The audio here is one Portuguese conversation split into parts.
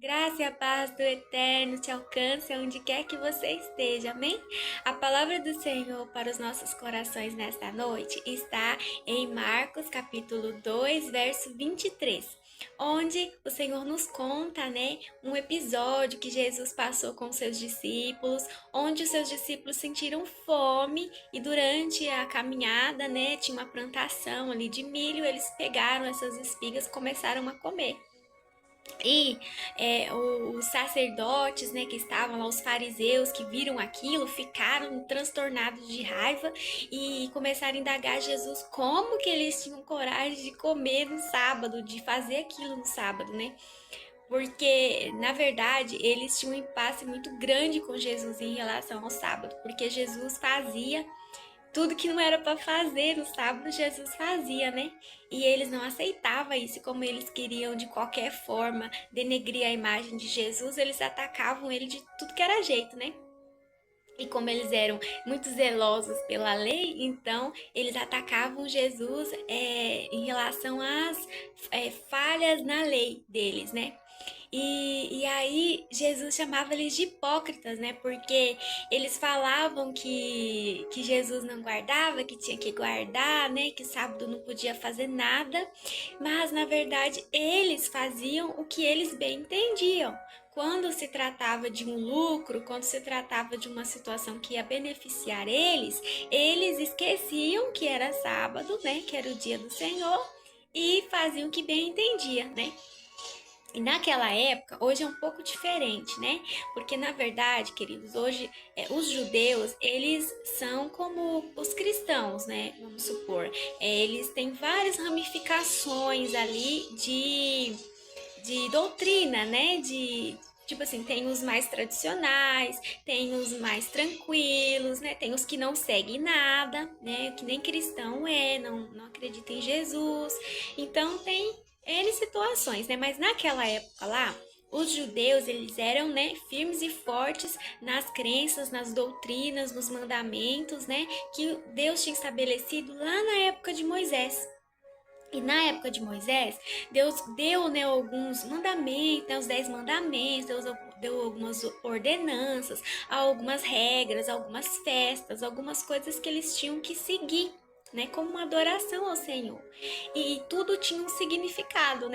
Graça e a paz do Eterno te alcance onde quer que você esteja, amém? A palavra do Senhor para os nossos corações nesta noite está em Marcos capítulo 2, verso 23, onde o Senhor nos conta, um episódio que Jesus passou com seus discípulos, onde os seus discípulos sentiram fome e durante a caminhada, tinha uma plantação ali de milho, eles pegaram essas espigas e começaram a comer. E os sacerdotes, que estavam lá, os fariseus que viram aquilo, ficaram transtornados de raiva e começaram a indagar Jesus como que eles tinham coragem de comer no sábado, de fazer aquilo no sábado, Porque, na verdade, eles tinham um impasse muito grande com Jesus em relação ao sábado, porque Jesus fazia tudo que não era para fazer no sábado, Jesus fazia, E eles não aceitavam isso, como eles queriam de qualquer forma denegrir a imagem de Jesus, eles atacavam ele de tudo que era jeito, E como eles eram muito zelosos pela lei, então eles atacavam Jesus em relação às falhas na lei deles, E aí Jesus chamava eles de hipócritas, Porque eles falavam que Jesus não guardava, que tinha que guardar, Que sábado não podia fazer nada, mas na verdade eles faziam o que eles bem entendiam. Quando se tratava de um lucro, quando se tratava de uma situação que ia beneficiar eles esqueciam que era sábado, que era o dia do Senhor, e faziam o que bem entendia, E naquela época, hoje é um pouco diferente, Porque na verdade, queridos, hoje os judeus, eles são como os cristãos, Vamos supor, eles têm várias ramificações ali de doutrina, Tipo assim, tem os mais tradicionais, tem os mais tranquilos, Tem os que não seguem nada, Que nem cristão não acredita em Jesus. Então tem N situações, Mas naquela época lá, os judeus, eles eram, firmes e fortes nas crenças, nas doutrinas, nos mandamentos, Que Deus tinha estabelecido lá na época de Moisés. E na época de Moisés, Deus deu alguns mandamentos, os 10 mandamentos, Deus deu algumas ordenanças, algumas regras, algumas festas, algumas coisas que eles tinham que seguir, como uma adoração ao Senhor. E tudo tinha um significado,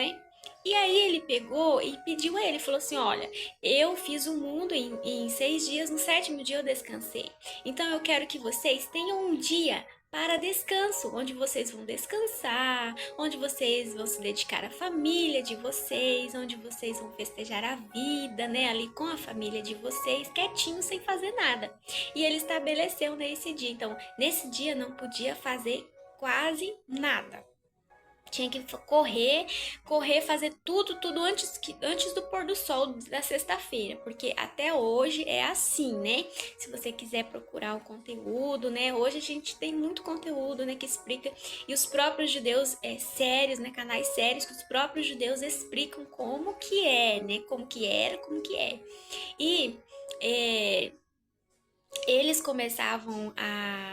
E aí ele pegou e pediu a ele, falou assim, olha, eu fiz o mundo em 6 dias, no 7º dia eu descansei. Então eu quero que vocês tenham um dia para descanso, onde vocês vão descansar, onde vocês vão se dedicar à família de vocês, onde vocês vão festejar a vida, ali com a família de vocês, quietinho, sem fazer nada. E ele estabeleceu nesse dia. Então, nesse dia não podia fazer quase nada. Tinha que correr, fazer tudo antes do pôr do sol da sexta-feira, porque até hoje é assim, Se você quiser procurar o conteúdo, Hoje a gente tem muito conteúdo, que explica, e os próprios judeus sérios, canais sérios, que os próprios judeus explicam como que é, Como que era, como que é. E eles começavam a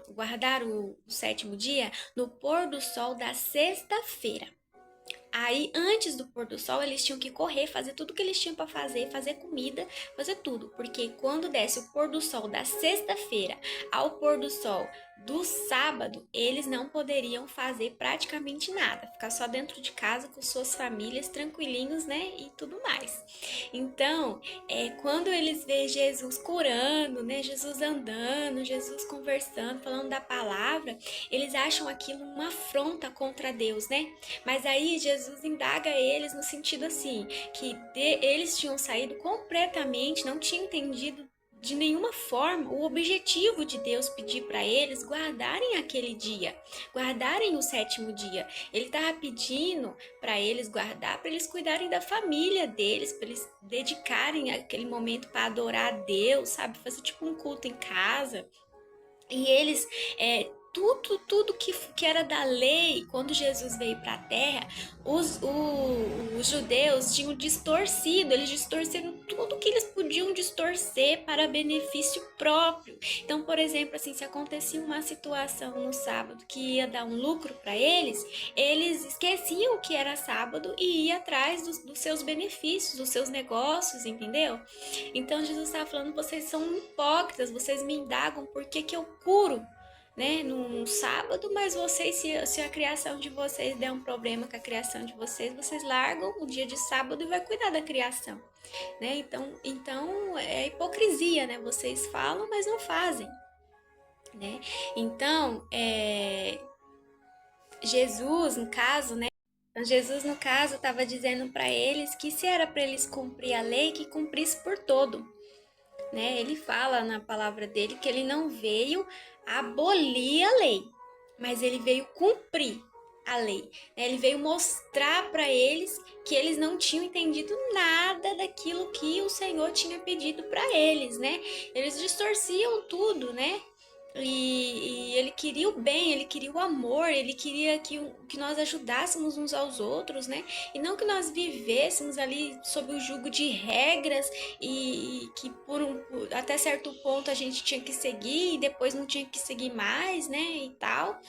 guardar o 7º dia no pôr do sol da sexta-feira. Aí, antes do pôr do sol, eles tinham que correr, fazer tudo o que eles tinham para fazer comida, fazer tudo. Porque quando desce o pôr do sol da sexta-feira ao pôr do sol do sábado, eles não poderiam fazer praticamente nada. Ficar só dentro de casa com suas famílias, tranquilinhos, E tudo mais. Então, quando eles veem Jesus curando, Jesus andando, Jesus conversando, falando da palavra, eles acham aquilo uma afronta contra Deus, Mas aí Jesus indaga eles no sentido assim, que eles tinham saído completamente, não tinham entendido de nenhuma forma o objetivo de Deus pedir para eles guardarem aquele dia, guardarem o 7º dia. Ele estava pedindo para eles guardar, para eles cuidarem da família deles, para eles dedicarem aquele momento para adorar a Deus, sabe? Fazer tipo um culto em casa. E eles, tudo que era da lei, quando Jesus veio para a terra, os os judeus tinham distorcido, eles distorceram tudo que eles podiam distorcer para benefício próprio. Então, por exemplo, assim, se acontecia uma situação no sábado que ia dar um lucro para eles esqueciam que era sábado e iam atrás dos seus benefícios, dos seus negócios, entendeu? Então, Jesus estava falando, vocês são hipócritas, vocês me indagam por que eu curo, né, no sábado, mas vocês, se a criação de vocês der um problema com a criação de vocês largam o dia de sábado e vai cuidar da criação, né? Então é hipocrisia, né? Vocês falam, mas não fazem, né? Então, Jesus, no caso, né? Jesus, no caso, estava dizendo para eles que se era para eles cumprir a lei, que cumprisse por todo, né? Ele fala na palavra dele que ele não veio abolir a lei, mas ele veio cumprir a lei. Ele veio mostrar para eles que eles não tinham entendido nada daquilo que o Senhor tinha pedido para eles, né? Eles distorciam tudo, né? E ele queria o bem, ele queria o amor, ele queria que nós ajudássemos uns aos outros, né? E não que nós vivêssemos ali sob o jugo de regras e que até certo ponto a gente tinha que seguir e depois não tinha que seguir mais, né? E tal.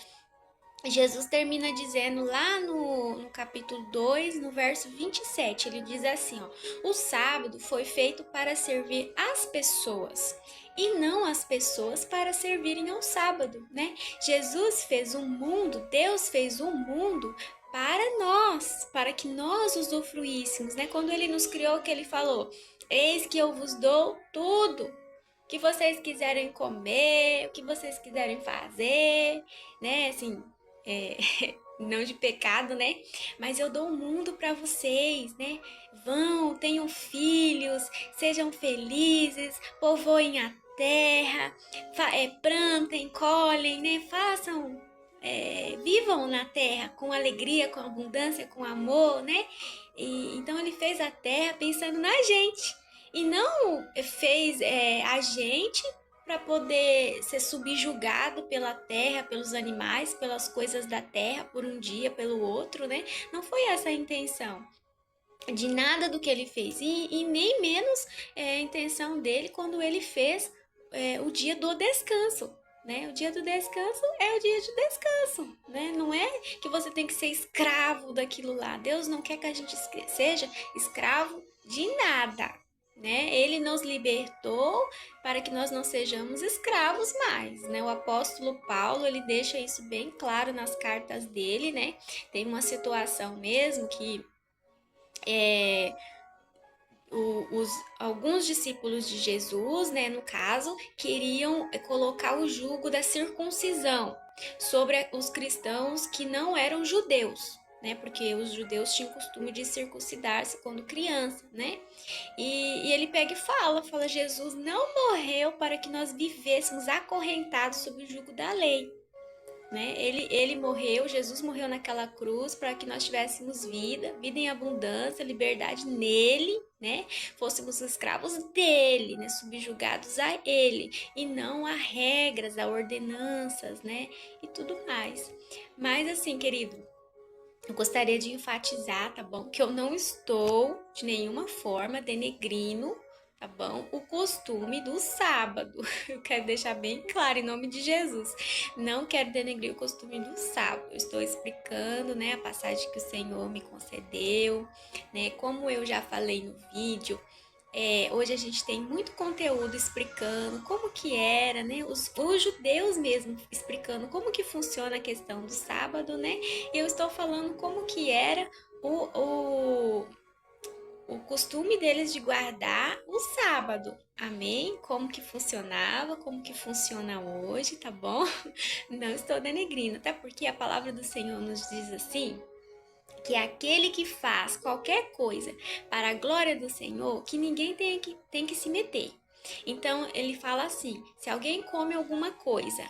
Jesus termina dizendo lá no capítulo 2, no verso 27, ele diz assim, ó: o sábado foi feito para servir as pessoas e não as pessoas para servirem ao sábado, né? Jesus fez o mundo, Deus fez o mundo para nós, para que nós usufruíssemos, né? Quando ele nos criou, que ele falou: eis que eu vos dou tudo, o que vocês quiserem comer, o que vocês quiserem fazer, né? Assim, não de pecado, né? Mas eu dou o mundo para vocês, né? Vão, tenham filhos, sejam felizes, povoem a terra, plantem, colhem, né? Façam, vivam na terra com alegria, com abundância, com amor, né? Então ele fez a terra pensando na gente e não fez a gente para poder ser subjugado pela terra, pelos animais, pelas coisas da terra, por um dia, pelo outro, né? Não foi essa a intenção de nada do que ele fez, e nem menos a intenção dele quando ele fez o dia do descanso, né? O dia do descanso é o dia de descanso, né? Não é que você tem que ser escravo daquilo lá. Deus não quer que a gente seja escravo de nada, né? Ele nos libertou para que nós não sejamos escravos mais, né? O apóstolo Paulo, ele deixa isso bem claro nas cartas dele, né? Tem uma situação mesmo que alguns discípulos de Jesus, né, no caso, queriam colocar o jugo da circuncisão sobre os cristãos que não eram judeus, né, porque os judeus tinham costume de circuncidar-se quando criança, né, e ele pega e fala, Jesus não morreu para que nós vivêssemos acorrentados sob o jugo da lei, né? Ele morreu, Jesus morreu naquela cruz para que nós tivéssemos vida em abundância, liberdade nele, né? Fôssemos escravos dele, né? Subjugados a ele e não a regras, a ordenanças, né? E tudo mais. Mas assim, querido, eu gostaria de enfatizar, tá bom? Que eu não estou de nenhuma forma denegrindo, tá bom? O costume do sábado. Eu quero deixar bem claro em nome de Jesus. Não quero denegrir o costume do sábado. Eu estou explicando, né, a passagem que o Senhor me concedeu, né? Como eu já falei no vídeo, hoje a gente tem muito conteúdo explicando como que era, né? Os judeus mesmo explicando como que funciona a questão do sábado, né? E eu estou falando como que era o costume deles de guardar o sábado, amém? Como que funcionava, como que funciona hoje, tá bom? Não estou denegrindo, até porque a palavra do Senhor nos diz assim, que aquele que faz qualquer coisa para a glória do Senhor, que ninguém tem que se meter. Então, ele fala assim, se alguém come alguma coisa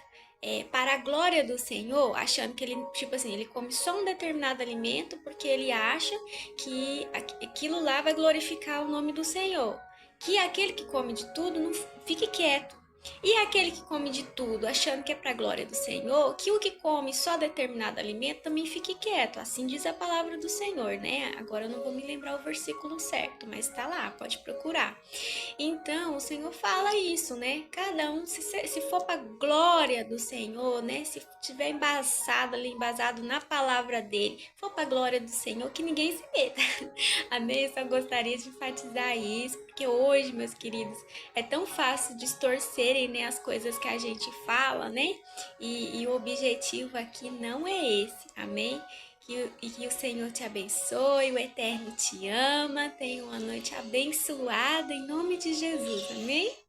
para a glória do Senhor, achando que ele, tipo assim, ele come só um determinado alimento porque ele acha que aquilo lá vai glorificar o nome do Senhor. Que aquele que come de tudo não fique quieto, E aquele que come de tudo, achando que é para a glória do Senhor, que o que come só determinado alimento também fique quieto. Assim diz a palavra do Senhor, né? Agora eu não vou me lembrar o versículo certo, mas tá lá, pode procurar. Então, o Senhor fala isso, né? Cada um, se for para glória do Senhor, né? Se tiver embasado ali, embasado na palavra dele, for para glória do Senhor, que ninguém se meta. Amém? Eu só gostaria de enfatizar isso, porque hoje, meus queridos, é tão fácil distorcerem, né, as coisas que a gente fala, né? E o objetivo aqui não é esse, amém? Que o Senhor te abençoe, o Eterno te ama, tenha uma noite abençoada em nome de Jesus, amém?